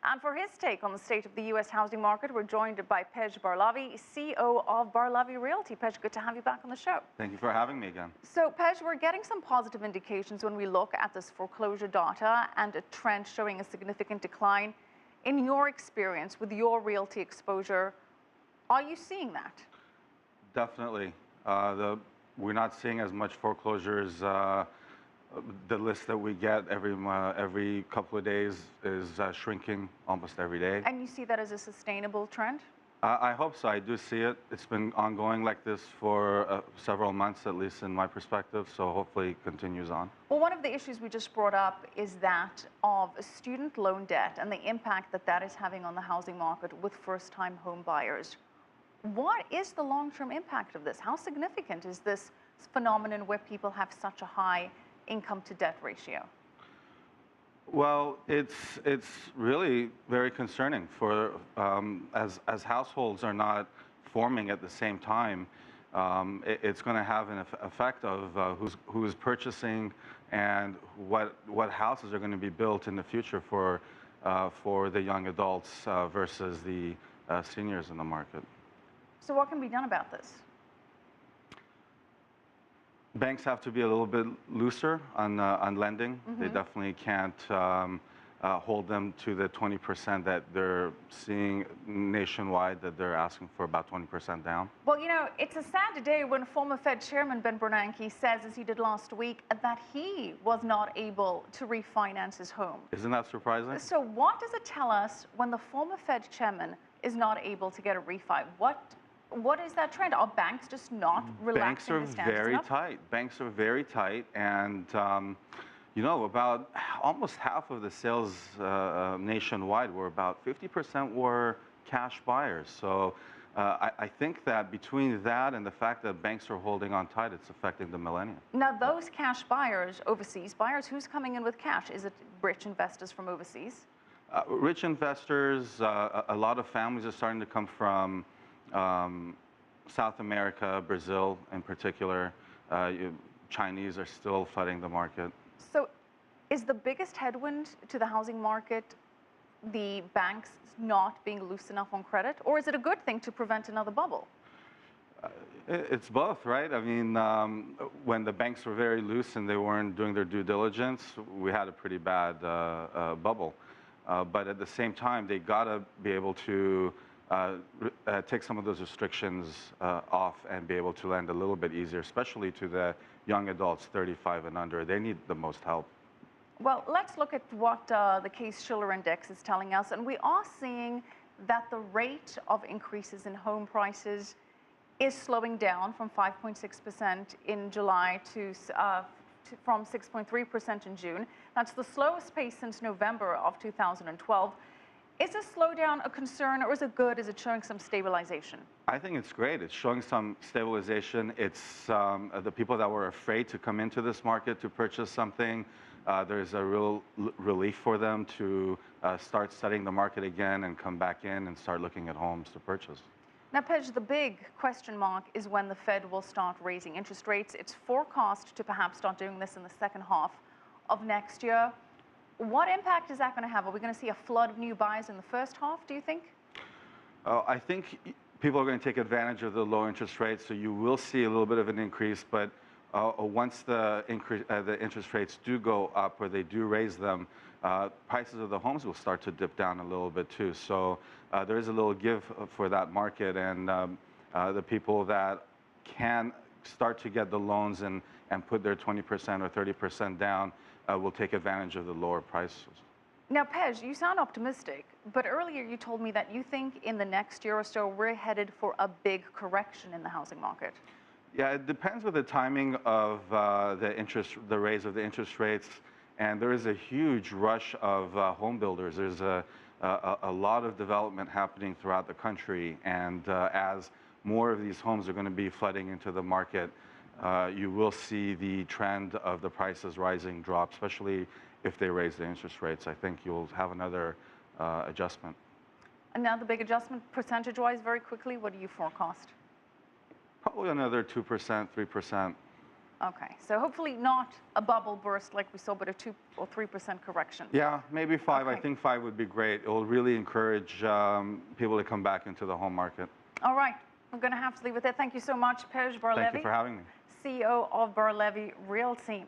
And for his take on the state of the U.S. housing market, we're joined by Pej Barlavi, CEO of Barlavi Realty. Pej, good to have you back on the show. Thank you for having me again. So, Pej, we're getting some positive indications when we look at this foreclosure data and a trend showing a significant decline. In your experience with your realty exposure, are you seeing that? Definitely. We're not seeing as much foreclosures. The list that we get every couple of days is shrinking almost every day. And you see that as a sustainable trend? I hope so. I do see it. It's been ongoing like this for several months, at least in my perspective, so hopefully it continues on. Well, one of the issues we just brought up is that of student loan debt and the impact that that is having on the housing market with first-time home buyers. What is the long-term impact of this? How significant is this phenomenon where people have such a high income to debt ratio? Well, it's really very concerning for as households are not forming at the same time. It's going to have an effect of who's purchasing and what houses are going to be built in the future for the young adults versus the seniors in the market. So what can be done about this? Banks have to be a little bit looser on lending. Mm-hmm. They definitely can't hold them to the 20% that they're seeing nationwide, that they're asking for about 20% down. Well, you know, it's a sad day when former Fed Chairman Ben Bernanke says, as he did last week, that he was not able to refinance his home. Isn't that surprising? So what does it tell us when the former Fed Chairman is not able to get a refi? What is that trend? Are banks just not relaxing the standards enough? Banks are very tight. Banks are very tight, and you know, about almost half of the sales nationwide were about 50% were cash buyers. So I think that between that and the fact that banks are holding on tight, it's affecting the millennium. Now, those cash buyers, overseas buyers, who's coming in with cash? Is it rich investors from overseas? Rich investors. A lot of families are starting to come from South America, Brazil in particular. Chinese are still flooding the market. So is the biggest headwind to the housing market the banks not being loose enough on credit, or is it a good thing to prevent another bubble? It's both, right? I mean, when the banks were very loose and they weren't doing their due diligence, we had a pretty bad bubble. But at the same time, they gotta be able to take some of those restrictions off and be able to lend a little bit easier, especially to the young adults 35 and under. They need the most help. Well, let's look at what the Case-Shiller Index is telling us, and we are seeing that the rate of increases in home prices is slowing down from 5.6% in July from 6.3% in June. That's the slowest pace since November of 2012. Is this slowdown a concern, or is it good? Is it showing some stabilization? I think it's great. It's showing some stabilization. It's the people that were afraid to come into this market to purchase something. There's a real relief for them to start studying the market again and come back in and start looking at homes to purchase. Now, Pej, the big question mark is when the Fed will start raising interest rates. It's forecast to perhaps start doing this in the second half of next year. What impact is that going to have? Are we going to see a flood of new buyers in the first half, do you think? I think people are going to take advantage of the low interest rates, so you will see a little bit of an increase, but once the interest rates do go up or they do raise them, prices of the homes will start to dip down a little bit too. So there is a little give for that market, and the people that can start to get the loans and put their 20% or 30% down will take advantage of the lower prices. Now, Pej, you sound optimistic, but earlier you told me that you think in the next year or so we're headed for a big correction in the housing market. Yeah, it depends with the timing of the raise of the interest rates, and there is a huge rush of home builders. There's a lot of development happening throughout the country, and as more of these homes are going to be flooding into the market, you will see the trend of the prices rising drop, especially if they raise the interest rates. I think you'll have another adjustment. And now the big adjustment, percentage-wise, very quickly, what do you forecast? Probably another 2%, 3%. Okay, so hopefully not a bubble burst like we saw, but a 2 or 3% correction. Yeah, maybe 5. I Okay. think 5 would be great. It will really encourage people to come back into the home market. All right, I'm going to have to leave it there. Thank you so much, Pej Barlavi. Thank you for having me. CEO of Barlavi Realty.